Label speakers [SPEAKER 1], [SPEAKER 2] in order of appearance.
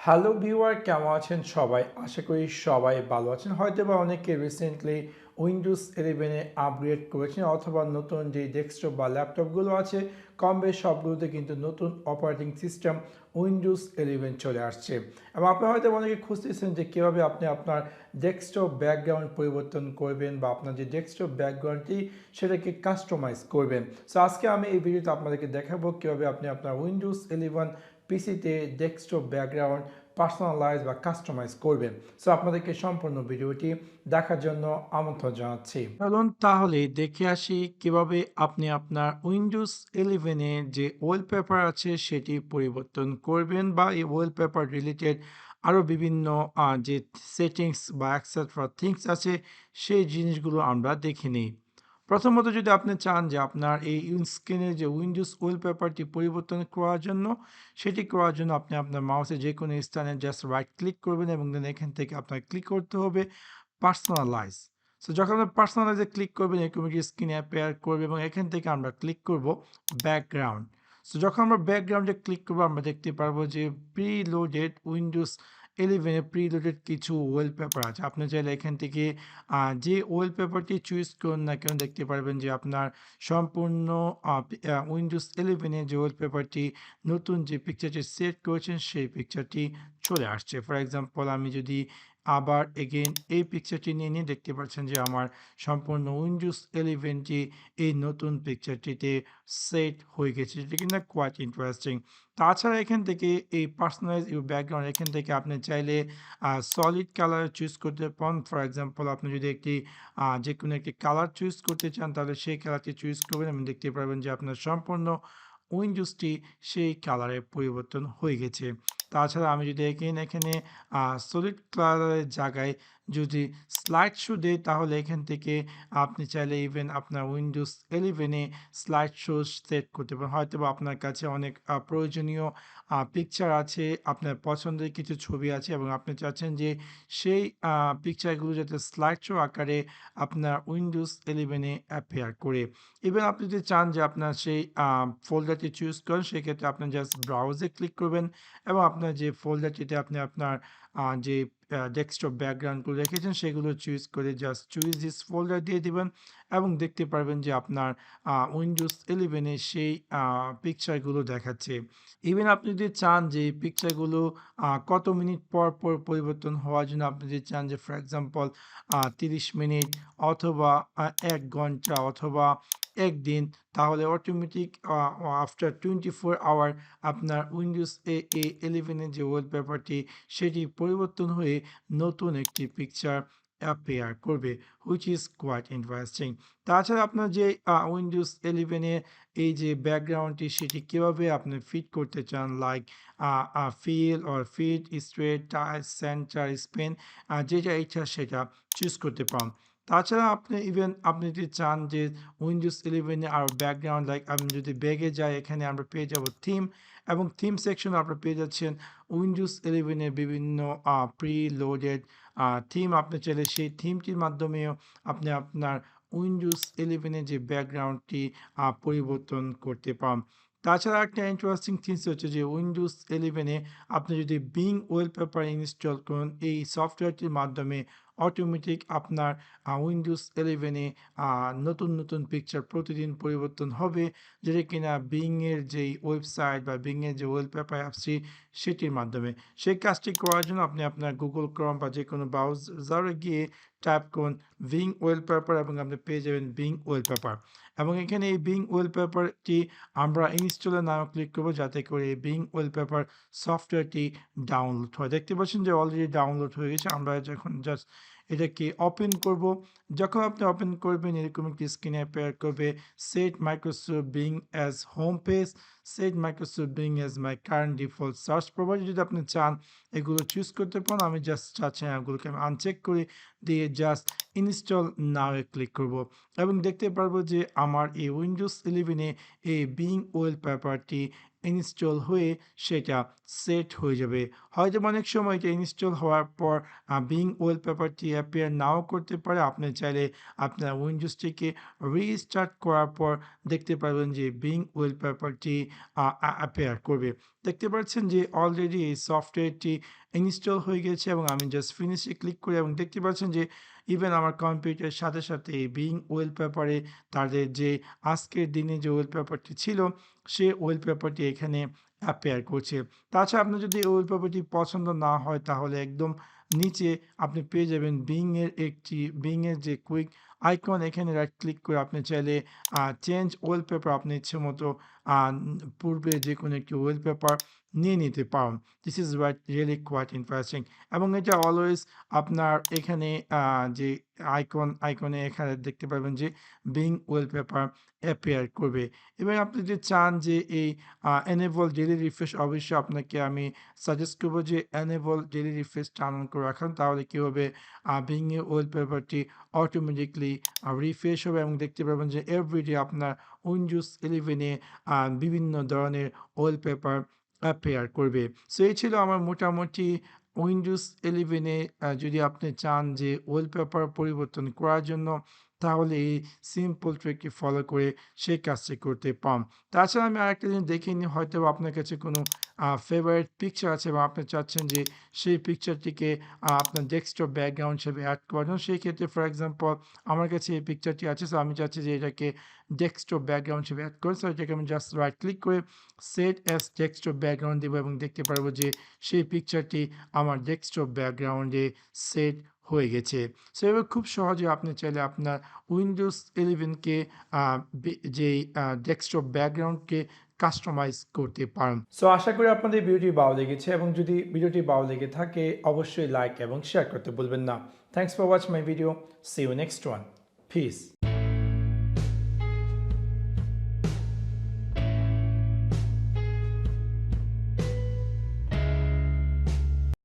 [SPEAKER 1] Hello viewer, কেমন আছেন সবাই? আশা করি সবাই ভালো আছেন। হয়তোবা অনেকে রিসেন্টলি উইন্ডোজ 11 এ আপগ্রেড করেছেন অথবা নতুন যে ডেস্কটপ বা ল্যাপটপগুলো আছে কম বেশ সবগুলোতে কিন্তু নতুন অপারেটিং সিস্টেম উইন্ডোজ 11 চলে আসছে। এবং আপনারা হয়তো অনেকে খুঁজতেছেন যে কীভাবে আপনি আপনার ডেস্কটপ ব্যাকগ্রাউন্ড পরিবর্তন করবেন বা আপনার যে ডেস্কটপ ব্যাকগ্রাউন্ডটি সেটাকে কাস্টমাইজ করবেন। সো আজকে আমি এই ভিডিওতে আপনাদেরকে দেখাবো কীভাবে আপনি আপনার উইন্ডোজ 11 পিসিতে ডেস্কটপ ব্যাকগ্রাউন্ড পার্সোনালাইজ বা কাস্টমাইজ করবেন। সো আপনাদেরকে সম্পূর্ণ ভিডিওটি দেখার জন্য আমন্ত্রণ জানাচ্ছি। চলুন তাহলে দেখে আসি কিভাবে আপনি আপনার উইন্ডোজ 11 এর যে ওয়ালপেপার আছে সেটি পরিবর্তন করবেন বা এই ওয়ালপেপার রিলেটেড আরও বিভিন্ন যে সেটিংস বা এক্সেট্রা থিংস আছে সেই জিনিসগুলো আমরা দেখে নিই। প্রথমত যদি আপনি চান যে আপনার এই স্ক্রিনের যে উইন্ডোজ ওয়ালপেপারটি পরিবর্তন করার জন্য সেটি করার জন্য আপনি আপনার মাউসের যে কোনো স্থানে জাস্ট রাইট ক্লিক করবেন এবং দেন এখান থেকে আপনার ক্লিক করতে হবে পার্সোনালাইজ। সো যখন আপনি পার্সোনালাইজে ক্লিক করবেন এরকম একটি স্ক্রিনে অ্যাপিয়ার করবে এবং এখান থেকে আমরা ক্লিক করব ব্যাকগ্রাউন্ড। সো যখন আমরা ব্যাকগ্রাউন্ডে ক্লিক করবো আমরা দেখতে পারবো যে প্রিলোডেড উইন্ডোজ 11 এ প্রিলোডেড কিছু ওয়ালপেপার আছে। আপনি চাইলে এখান থেকে যে ওয়ালপেপারটি চুজ করুন না কেন দেখতে পারবেন যে আপনার সম্পূর্ণ উইন্ডোজ 11 এর যে ওয়ালপেপারটি নতুন যে পিকচারটি সেট করেছেন সেই পিকচারটি চলে আসছে। ফর এক্সাম্পল আমি যদি আবার এগেইন এই পিকচারটি নিয়ে দেখতে পাচ্ছেন যে আমার সম্পূর্ণ উইন্ডোজ 11 টি এই নতুন পিকচারটিতে সেট হয়ে গেছে, যেটা কিনা কোয়াইট ইন্টারেস্টিং। তাছাড়া এখান থেকে এই পার্সোনালাইজ ইউর ব্যাকগ্রাউন্ড এখান থেকে আপনি চাইলে সলিড কালার চুজ করতে পারেন। ফর এক্সাম্পল আপনি যদি একটি যে কোনো একটি কালার চুজ করতে চান তাহলে সেই কালারটি চুজ করবেন এবং দেখতে পারবেন যে আপনার সম্পূর্ণ উইন্ডোজটি সেই কালারে পরিবর্তন হয়ে গেছে। তাছাড়া আমি যদি এখানে সলিড কালারের জায়গায় যদি স্লাইড শো দেই তাহলে এখান থেকে আপনি চাইলে ইভেন আপনার Windows 11 A slide show set করতে পারেন। হয়তোবা আপনার কাছে অনেক প্রয়োজনীয় পিকচার আছে, আপনার পছন্দের কিছু ছবি আছে এবং আপনি চাচ্ছেন যে সেই পিকচারগুলো যাতে স্লাইড শো আকারে আপনার উইন্ডোজ 11 এ অ্যাপিয়ার করে। ইভেন আপনি যদি চান যে আপনার সেই ফোল্ডারটি চুজ করেন সেক্ষেত্রে আপনি জাস্ট ব্রাউজে ক্লিক করবেন এবং আপনার যে ফোল্ডারটিতে আপনি আপনার যে ডেস্কটপ ব্যাকগ্রাউন্ডগুলো রেখেছেন সেগুলো চুজ করে জাস্ট চুজ দিস ফোল্ডার দিয়ে দিবেন এবং দেখতে পারবেন যে আপনার উইন্ডোজ 11 এ সেই পিকচারগুলো দেখাচ্ছে। ইভেন আপনি যদি চান যে এই পিকচারগুলো কত মিনিট পর পর পরিবর্তন হওয়ার জন্য আপনি যদি চান যে ফর এক্সাম্পল 30 মিনিট অথবা ১ ঘন্টা অথবা ১ দিন, তাহলে অটোমেটিক আফটার 24 আওয়ার আপনার উইন্ডোজ 11 এর যে ওয়ালপেপারটি সেটি পরিবর্তন হয়ে নতুন একটি পিকচার অ্যাপিয়ার করবে, হুইচ ইজ কোয়াইট ইন্টারেস্টিং। তাছাড়া আপনার যে উইন্ডোজ 11 এর এই যে ব্যাকগ্রাউন্ডটি সেটি কীভাবে আপনি ফিট করতে চান, like fill or fit, straight, touch, centre, span, যেটা ইচ্ছা সেটা চুজ করতে পারেন। তাছাড়া আপনি ইভেন আপনি যদি চান যে উইন্ডোজ 11 এ আরও ব্যাকগ্রাউন্ড, লাইক আমি যদি ব্যাগে যাই এখানে আমরা পেয়ে যাব থিম এবং থিম সেকশনে আপনারা পেয়ে যাচ্ছেন উইন্ডোজ 11 এর বিভিন্ন প্রি লোডেড থিম। আপনি চাইলে সেই থিমটির মাধ্যমেও আপনি আপনার উইন্ডোজ 11 এর যে ব্যাকগ্রাউন্ডটি পরিবর্তন করতে পারেন। তাছাড়া একটা ইন্টারেস্টিং থিংস হচ্ছে যে উইন্ডোজ 11 এ আপনি যদি বিং ওয়ালপেপার ইনস্টল করেন এই সফটওয়্যারটির মাধ্যমে অটোমেটিক আপনার উইন্ডোজ 11 এ নতুন পিকচার প্রতিদিন পরিবর্তন হবে, যেটা কিনা বিং এর যেই ওয়েবসাইট বা বিং এর যে ওয়ালপেপার অ্যাপসটি সেটির মাধ্যমে। সেই কাজটি করার জন্য আপনি আপনার গুগল ক্রোম বা যেকোনো ব্রাউজারে গিয়ে টাইপ করুন বিং ওয়ালপেপার এবং আপনি পেয়ে যাবেন বিং ওয়ালপেপার এবং এখানে এই বিং ওয়ালপেপারটি আমরা ইনস্টলের নামে ক্লিক করব যাতে করে এই বিং ওয়ালপেপার সফটওয়্যারটি ডাউনলোড হয়। দেখতে পাচ্ছেন যে অলরেডি ডাউনলোড হয়ে গেছে। আমরা যখন জাস্ট এটাকে ওপেন করব, যখন আপনি ওপেন করবেন এরকম একটি স্ক্রিনে অ্যাপিয়ার করবে set Microsoft being as home page, set Microsoft being as my current default search provider. যদি আপনি চান এগুলো চুজ করতে পারেন, আমি জাস্ট চাচ্ছি না, এগুলোকে আমি আনচেক করে দিয়ে জাস্ট ইনস্টল নাও এ ক্লিক করব এবং দেখতে পারবো যে আমার এই উইন্ডোজ 11 এ এই বিং ওয়ালপেপারটি ইনস্টল হয়ে সেটা সেট হয়ে যাবে। হয়তো অনেক সময় এটা ইনস্টল হওয়ার পর বিং ওয়ালপেপারটি অ্যাপিয়ার নাও করতে পারে। আপনি চাইলে আপনার উইন্ডোজটিকে রিস্টার্ট করার পর দেখতে পারবেন যে বিং ওয়ালপেপারটি অ্যাপিয়ার করবে। দেখতে পাচ্ছেন যে অলরেডি এই সফটওয়্যারটি ইনস্টল হয়ে গেছে এবং আমি জাস্ট ফিনিশে ক্লিক করি এবং দেখতে পাচ্ছেন যে ইভেন আমার কম্পিউটারের সাথে সাথে এই বিং ওয়ালপেপারে তাদের যে আজকের দিনে যে ওয়ালপেপারটি ছিল সে ওয়ালপেপারটি এখানে অ্যাপিয়ার করছে। তাছাড়া আপনার যদি এই ওয়ালপেপারটি পছন্দ না হয় তাহলে একদম নিচে আপনি পেয়ে যাবেন বিং এর যে কুইক আইকন, এখানে রাইট ক্লিক করে আপনি চাইলে চেঞ্জ ওয়ালপেপার আপনি ইচ্ছে মতো পূর্বে যে কোনো একটি ওয়ালপেপার নিয়ে নিতে পারেন। This is really quite interesting এবং এটা অলওয়েজ আপনার এখানে যে আইকনে এখানে দেখতে পাবেন যে বিং ওয়ালপেপার অ্যাপিয়ার করবে এবং আপনি যদি চান যে এই এনেবল ডেইলি রিফ্রেশ, অবশ্যই আপনাকে আমি সাজেস্ট করবো যে এনেবল ডেইলি রিফ্রেশটা অন করে রাখুন। তাহলে কী হবে, বিং এর ওয়ালপেপারটি অটোমেটিকলি রিফ্রেশ হবে এবং দেখতে পাবেন যে এভরিডে আপনার উইন্ডোজ 11 এ বিভিন্ন ধরনের ওয়ালপেপার অ্যাপিয়ার করবে। সো এই ছিল আমার মোটামুটি উইন্ডোজ 11 এ যদি আপনি চান যে ওয়ালপেপার পরিবর্তন করার জন্য, তাহলে এই সিম্পল ট্রিকটি ফলো করে সেই কাজটি করতে পারেন। তাছাড়া আমি আরেকটা জিনিস দেখে নিই, হয়তো আপনার কাছে কোনো ফেভারিট পিকচার আছে এবং আপনি চাচ্ছেন যে সেই পিকচারটিকে আপনার ডেস্কটপ ব্যাকগ্রাউন্ড হিসেবে অ্যাড করার জন্য। সেই ক্ষেত্রে ফর এক্সাম্পল আমার কাছে এই পিকচারটি আছে, সো আমি চাচ্ছি যে এটাকে ডেস্কটপ ব্যাকগ্রাউন্ড হিসেবে অ্যাড করে। সো এটাকে আমি জাস্ট রাইট ক্লিক করে সেট অ্যাজ ডেস্কটপ ব্যাকগ্রাউন্ড দেবো এবং দেখতে পারবো যে সেই পিকচারটি আমার ডেস্কটপ ব্যাকগ্রাউন্ডে সেট হয়ে গেছে। সো এভাবে খুব সহজে আপনি চাইলে আপনার উইন্ডোজ 11কে যেই ডেস্কটপ ব্যাকগ্রাউন্ডকে কাস্টমাইজ করতে পারেন। সো আশা করি আপনাদের ভিডিওটি ভালো লেগেছে এবং যদি ভিডিওটি ভালো লেগে থাকে অবশ্যই লাইক এবং শেয়ার করতে ভুলবেন না। Thanks for watch my video. See you next one. Piece.